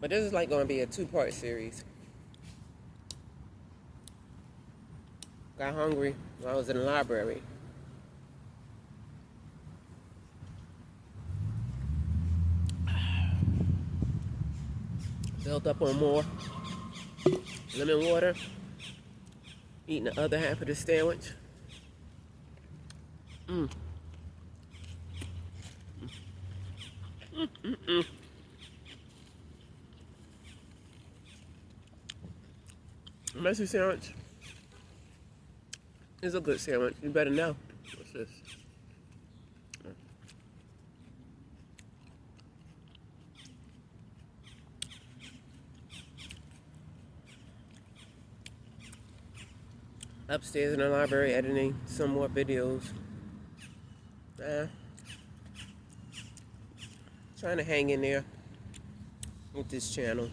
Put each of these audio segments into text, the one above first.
But this is like going to be a two-part series. Got hungry while I was in the library. Built up on more lemon water. Eating the other half of the sandwich. Messy sandwich is a good sandwich. You better know. What's this? Upstairs in the library editing some more videos. Trying to hang in there with this channel.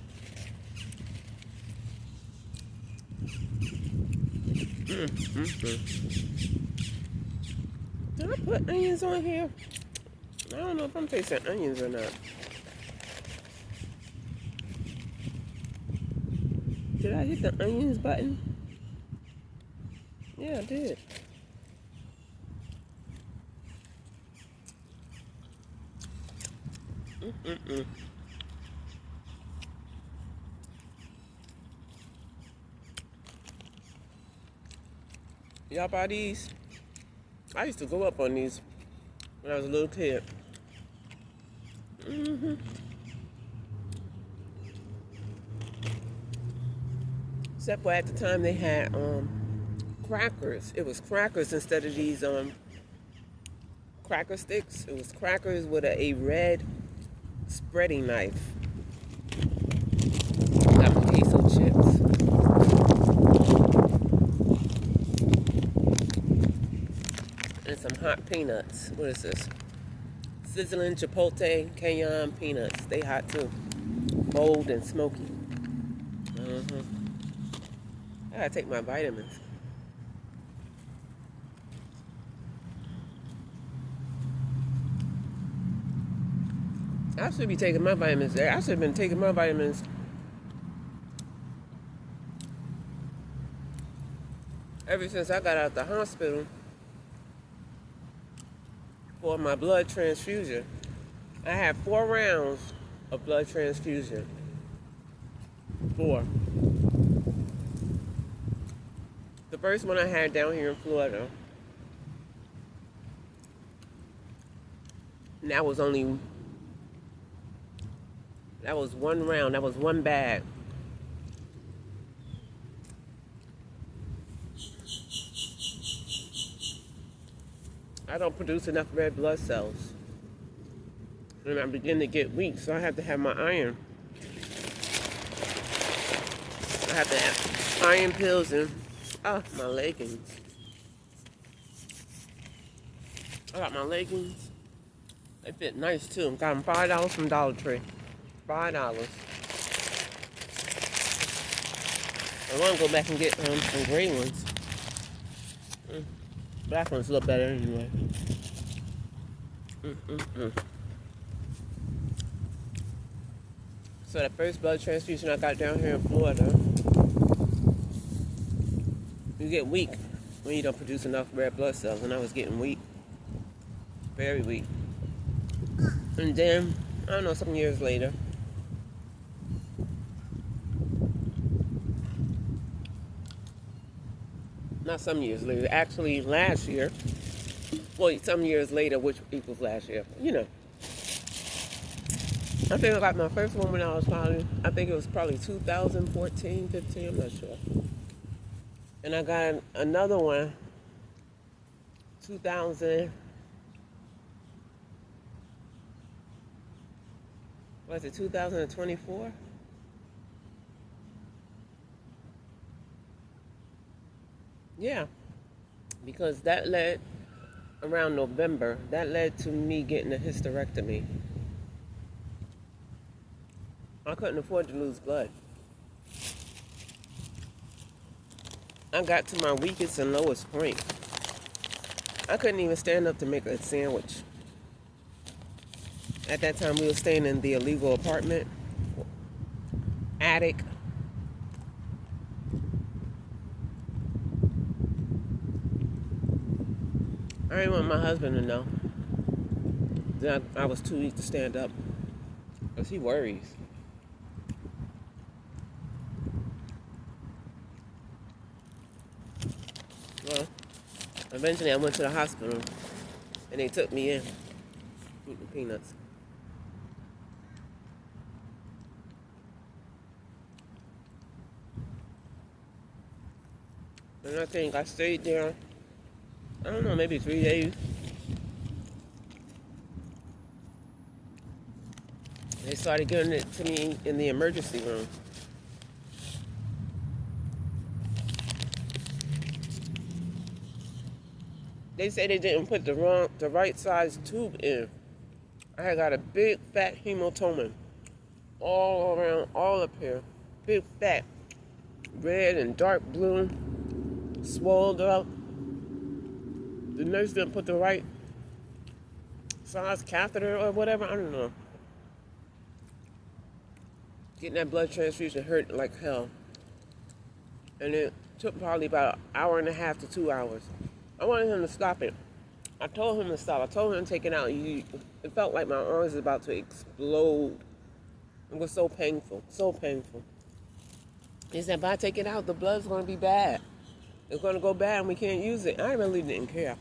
Did I put onions on here? I don't know if I'm tasting onions or not. Did I hit the onions button? Yeah, I did. Y'all buy these? I used to go up on these when I was a little kid. Except for at the time they had crackers. It was crackers instead of these cracker sticks. It was crackers with a red spreading knife. Got my queso chips. And some hot peanuts. What is this? Sizzling chipotle cayenne peanuts. They hot too. Bold and smoky. I gotta take my vitamins. I should be taking my vitamins there. I should have been taking my vitamins ever since I got out of the hospital for my blood transfusion. I had 4 rounds of blood transfusion. 4. The first one I had down here in Florida. And that was 1 round. That was 1 bag. I don't produce enough red blood cells. And I begin to get weak, so I have to have my iron. I have to have iron pills and my leggings. I got my leggings. They fit nice too. Got them $5 from Dollar Tree. $5. I want to go back and get some gray ones. Black ones look better anyway. So the first blood transfusion I got down here in Florida, you get weak when you don't produce enough red blood cells, and I was getting weak. Very weak. And then, I don't know, some years later, not some years later, actually last year, well, some years later, which equals last year, you know. I think I got my first one when I was it was probably 2014, 15, I'm not sure. And I got another one, 2024? Yeah, because that led, around November, that led to me getting a hysterectomy. I couldn't afford to lose blood. I got to my weakest and lowest point. I couldn't even stand up to make a sandwich. At that time, we were staying in the illegal apartment. attic. I didn't want my husband to know that I was too weak to stand up, because he worries. Well, eventually I went to the hospital, and they took me in, eating peanuts. And I think I stayed there, I don't know, maybe 3 days. They started giving it to me in the emergency room. They say they didn't put the right size tube in. I had got a big fat hematoma all around, all up here. Big fat, red and dark blue, swelled up. The nurse didn't put the right size catheter or whatever, I don't know. Getting that blood transfusion hurt like hell. And it took probably about an hour and a half to 2 hours. I wanted him to stop it. I told him to stop. I told him to take it out. It felt like my arms was about to explode. It was so painful, so painful. He said, if I take it out, the blood's going to be bad. It's going to go bad and we can't use it. I really didn't care.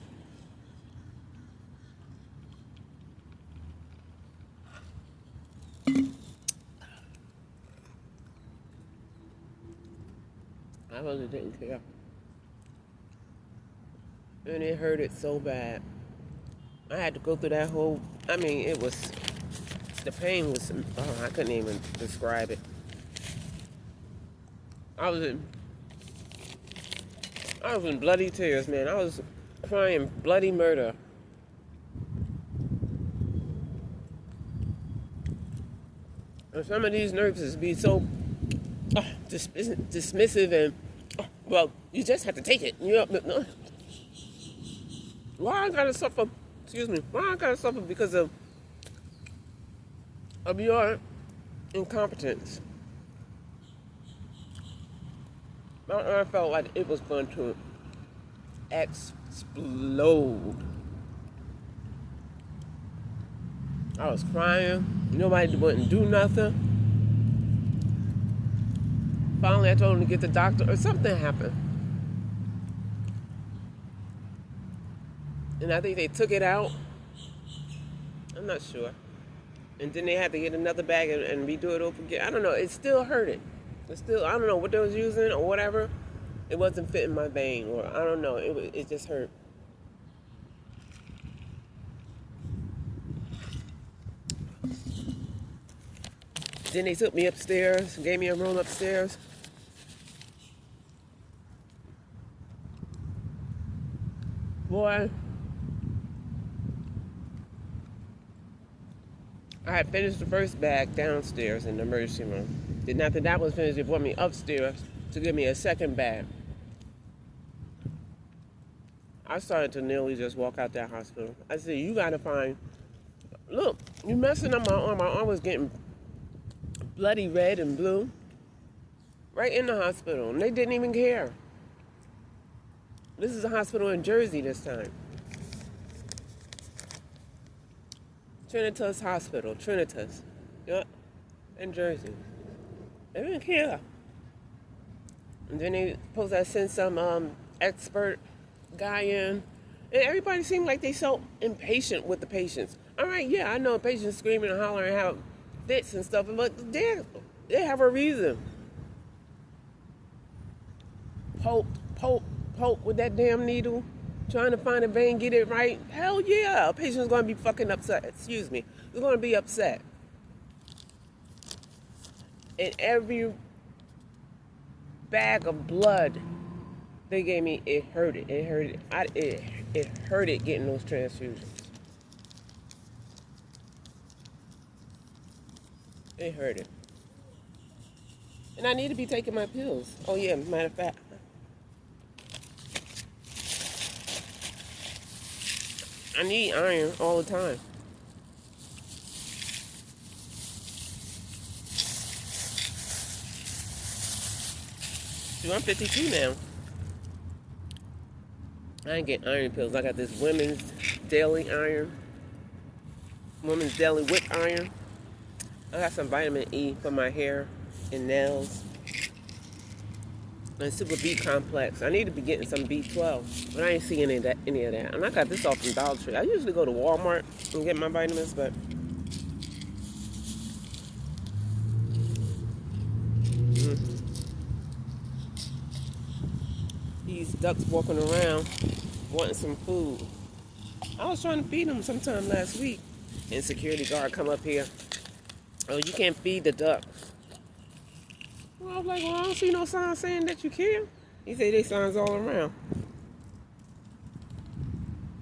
I really didn't care. And it hurted so bad. I had to go through that whole, the pain was, I couldn't even describe it. I was in bloody tears, man. I was crying bloody murder. And some of these nurses be so dismissive and, well, you just have to take it. No. Why I gotta suffer? Excuse me. Why I gotta suffer because of your incompetence? My arm felt like it was going to explode. I was crying. Nobody wouldn't do nothing. Finally, I told him to get the doctor, or something happened. And I think they took it out. I'm not sure. And then they had to get another bag and redo it over again. I don't know. It still hurted. I don't know what they was using or whatever. It wasn't fitting my vein, or I don't know. It just hurt. Then they took me upstairs, gave me a room upstairs. Boy, I had finished the first bag downstairs in the emergency room. Then after that was finished, they brought me upstairs to give me a second bag. I started to nearly just walk out that hospital. I said, you gotta look, you messing up my arm. My arm was getting bloody red and blue. Right in the hospital. And they didn't even care. This is a hospital in Jersey this time. Trinitas Hospital. Trinitas. Yep. In Jersey. They didn't care. And then they supposed to send some expert guy in. And everybody seemed like they so impatient with the patients. All right, yeah, I know patients screaming and hollering and have fits and stuff, but they have a reason. Poke with that damn needle, trying to find a vein, get it right. Hell yeah, a patient's gonna be fucking upset. Excuse me, they're gonna be upset. And every bag of blood they gave me, it hurted. It hurted. It hurted getting those transfusions. It hurted. And I need to be taking my pills. Oh yeah, matter of fact. I need iron all the time. you. I'm 52 now. I ain't get iron pills. I got this women's daily iron. Women's daily with iron. I got some vitamin E for my hair and nails. And Super B complex. I need to be getting some B12, but I ain't seeing any of that. And I got this off from Dollar Tree. I usually go to Walmart and get my vitamins, but these ducks walking around wanting some food. I was trying to feed them sometime last week, and security guard come up here. Oh, you can't feed the ducks. Well, I was like, well, I don't see no signs saying that you can. He said they signs all around.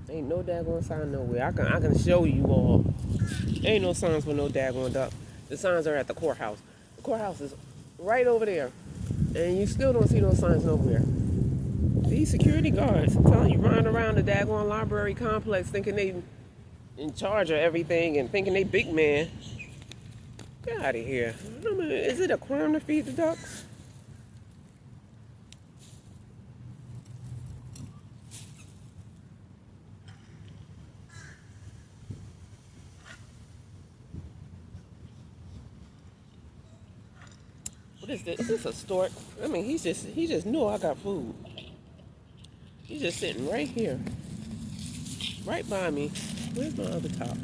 Ain't no daggone sign nowhere. I can show you all. Ain't no signs for no daggone duck. The signs are at the courthouse. The courthouse is right over there. And you still don't see no signs nowhere. These security guards, I'm telling you, running around the daggone library complex thinking they in charge of everything and thinking they big man. Get out of here. Is it a crime to feed the ducks? What is this? Is this a stork? I mean, he just knew I got food. He's just sitting right here. Right by me. Where's my other top?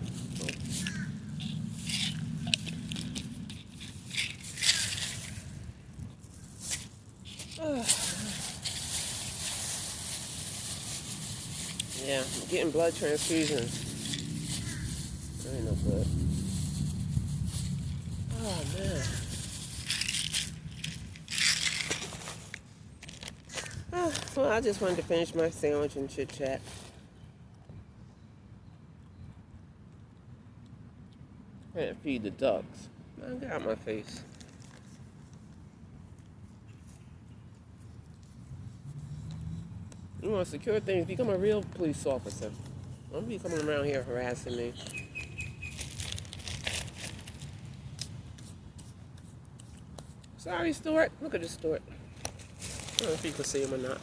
Yeah, I'm getting blood transfusions. That ain't no good. Oh, man. Well, I just wanted to finish my sandwich and chit-chat. And feed the ducks. Get out my face. You want to secure things, become a real police officer. Don't be coming around here harassing me. Sorry, Stuart. Look at this Stuart. I don't know if you can see him or not.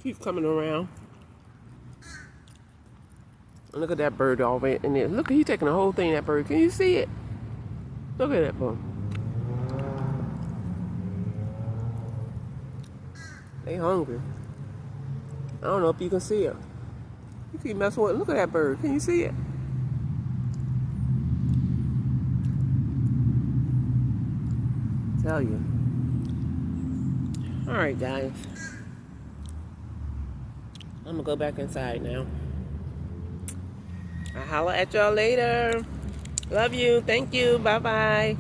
Keep coming around. And look at that bird already in there. Look, he's taking the whole thing, that bird. Can you see it? Look at that bird. They hungry. I don't know if you can see it. You keep messing with it. Look at that bird. Can you see it? Tell you. Alright, guys. I'm gonna go back inside now. I'll holler at y'all later. Love you. Thank you. Bye-bye.